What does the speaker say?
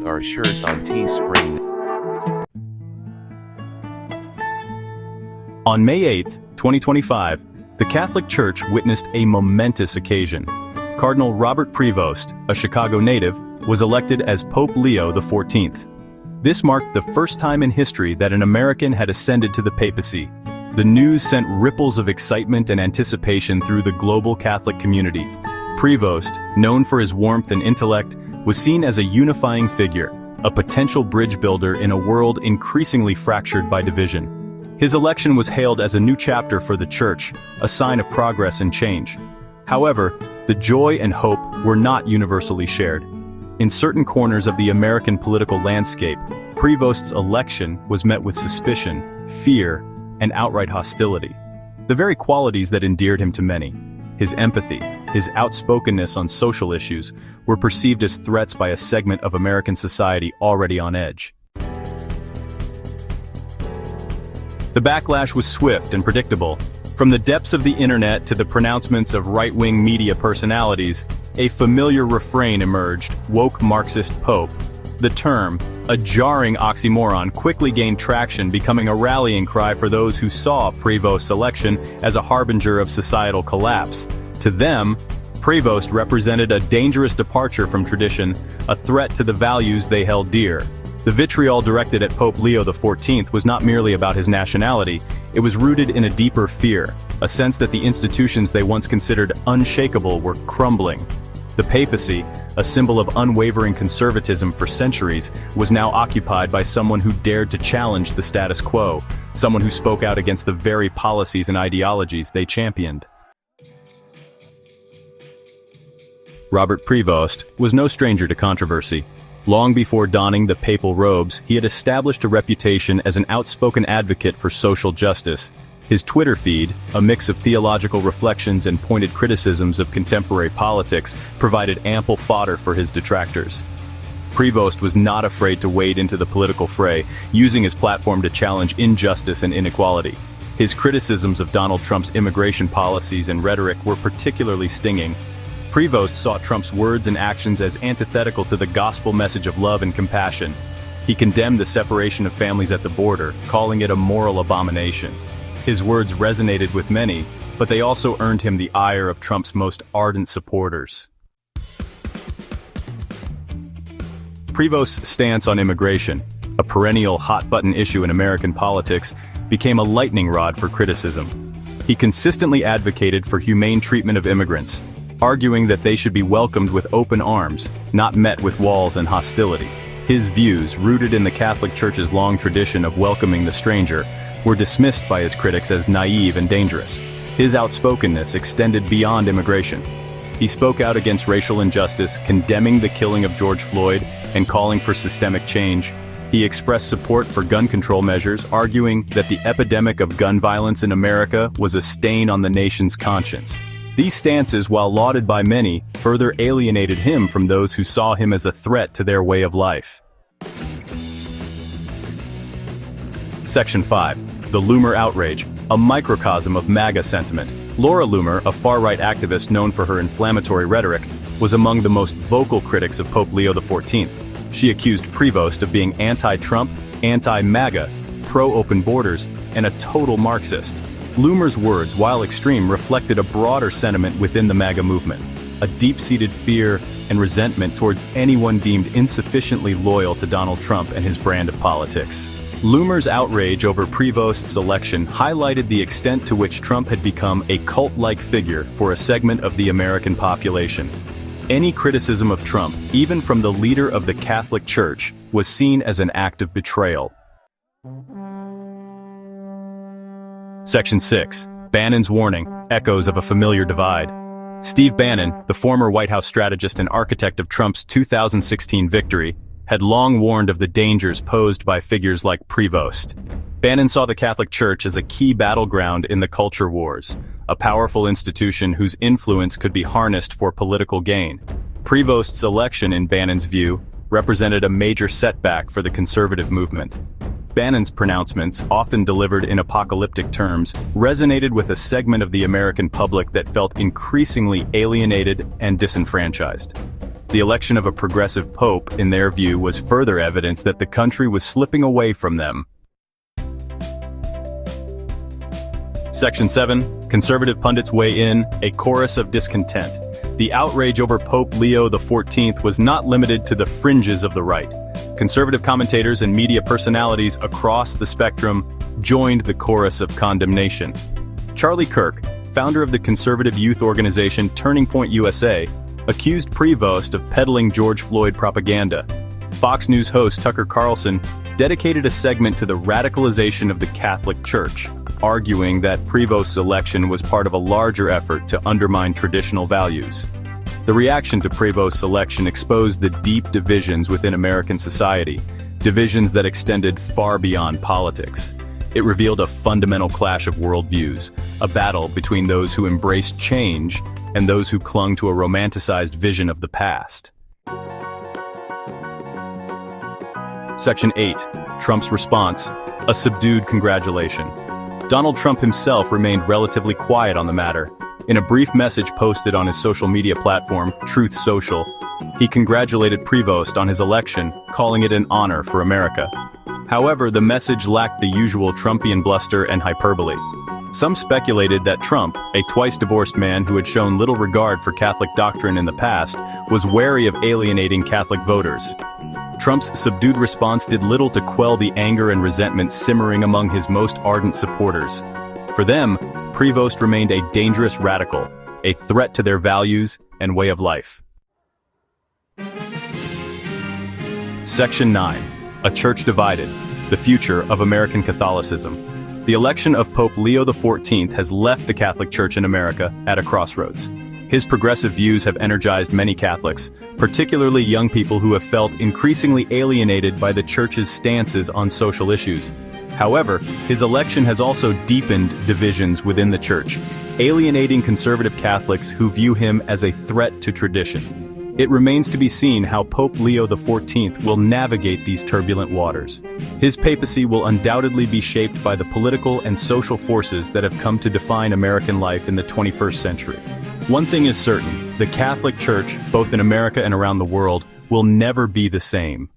out our shirt on Teespring. On May 8, 2025, the Catholic Church witnessed a momentous occasion. Cardinal Robert Prevost, a Chicago native, was elected as Pope Leo XIV. This marked the first time in history that an American had ascended to the papacy. The news sent ripples of excitement and anticipation through the global Catholic community. Prevost, known for his warmth and intellect, was seen as a unifying figure, a potential bridge builder in a world increasingly fractured by division. His election was hailed as a new chapter for the Church, a sign of progress and change. However, the joy and hope were not universally shared. In certain corners of the American political landscape, Prevost's election was met with suspicion, fear, and outright hostility. The very qualities that endeared him to many, his empathy, his outspokenness on social issues, were perceived as threats by a segment of American society already on edge. The backlash was swift and predictable. From the depths of the internet to the pronouncements of right-wing media personalities, a familiar refrain emerged: woke Marxist Pope. The term, a jarring oxymoron, quickly gained traction, becoming a rallying cry for those who saw Prevost's election as a harbinger of societal collapse. To them, Prevost represented a dangerous departure from tradition, a threat to the values they held dear. The vitriol directed at Pope Leo XIV was not merely about his nationality, it was rooted in a deeper fear, a sense that the institutions they once considered unshakable were crumbling. The papacy, a symbol of unwavering conservatism for centuries, was now occupied by someone who dared to challenge the status quo, someone who spoke out against the very policies and ideologies they championed. Robert Prevost was no stranger to controversy. Long before donning the papal robes, he had established a reputation as an outspoken advocate for social justice. His Twitter feed, a mix of theological reflections and pointed criticisms of contemporary politics, provided ample fodder for his detractors. Prevost was not afraid to wade into the political fray, using his platform to challenge injustice and inequality. His criticisms of Donald Trump's immigration policies and rhetoric were particularly stinging. Prevost saw Trump's words and actions as antithetical to the gospel message of love and compassion. He condemned the separation of families at the border, calling it a moral abomination. His words resonated with many, but they also earned him the ire of Trump's most ardent supporters. Prevost's stance on immigration, a perennial hot-button issue in American politics, became a lightning rod for criticism. He consistently advocated for humane treatment of immigrants, arguing that they should be welcomed with open arms, not met with walls and hostility. His views, rooted in the Catholic Church's long tradition of welcoming the stranger, were dismissed by his critics as naive and dangerous. His outspokenness extended beyond immigration. He spoke out against racial injustice, condemning the killing of George Floyd and calling for systemic change. He expressed support for gun control measures, arguing that the epidemic of gun violence in America was a stain on the nation's conscience. These stances, while lauded by many, further alienated him from those who saw him as a threat to their way of life. Section 5. The Loomer Outrage, a microcosm of MAGA sentiment. Laura Loomer, a far-right activist known for her inflammatory rhetoric, was among the most vocal critics of Pope Leo XIV. She accused Prevost of being anti-Trump, anti-MAGA, pro-open borders, and a total Marxist. Loomer's words, while extreme, reflected a broader sentiment within the MAGA movement, a deep-seated fear and resentment towards anyone deemed insufficiently loyal to Donald Trump and his brand of politics. Loomer's outrage over Prevost's election highlighted the extent to which Trump had become a cult-like figure for a segment of the American population. Any criticism of Trump, even from the leader of the Catholic Church, was seen as an act of betrayal. Section 6. Bannon's warning, echoes of a familiar divide. Steve Bannon, the former White House strategist and architect of Trump's 2016 victory, had long warned of the dangers posed by figures like Prevost. Bannon saw the Catholic Church as a key battleground in the culture wars, a powerful institution whose influence could be harnessed for political gain. Prevost's election, in Bannon's view, represented a major setback for the conservative movement. Bannon's pronouncements, often delivered in apocalyptic terms, resonated with a segment of the American public that felt increasingly alienated and disenfranchised. The election of a progressive pope, in their view, was further evidence that the country was slipping away from them. Section 7. Conservative pundits weigh in, a chorus of discontent. The outrage over Pope Leo XIV was not limited to the fringes of the right. Conservative commentators and media personalities across the spectrum joined the chorus of condemnation. Charlie Kirk, founder of the conservative youth organization Turning Point USA, accused Prevost of peddling George Floyd propaganda. Fox News host Tucker Carlson dedicated a segment to the radicalization of the Catholic Church, arguing that Prevost's election was part of a larger effort to undermine traditional values. The reaction to Prevost's election exposed the deep divisions within American society, divisions that extended far beyond politics. It revealed a fundamental clash of worldviews, a battle between those who embraced change and those who clung to a romanticized vision of the past. Section 8. Trump's response, a subdued congratulation. Donald Trump himself remained relatively quiet on the matter. In a brief message posted on his social media platform, Truth Social, he congratulated Prevost on his election, calling it an honor for America. However, the message lacked the usual Trumpian bluster and hyperbole. Some speculated that Trump, a twice-divorced man who had shown little regard for Catholic doctrine in the past, was wary of alienating Catholic voters. Trump's subdued response did little to quell the anger and resentment simmering among his most ardent supporters. For them, Prevost remained a dangerous radical, a threat to their values and way of life. Section 9. A Church Divided, the Future of American Catholicism. The election of Pope Leo XIV has left the Catholic Church in America at a crossroads. His progressive views have energized many Catholics, particularly young people who have felt increasingly alienated by the Church's stances on social issues. However, his election has also deepened divisions within the Church, alienating conservative Catholics who view him as a threat to tradition. It remains to be seen how Pope Leo XIV will navigate these turbulent waters. His papacy will undoubtedly be shaped by the political and social forces that have come to define American life in the 21st century. One thing is certain, the Catholic Church, both in America and around the world, will never be the same.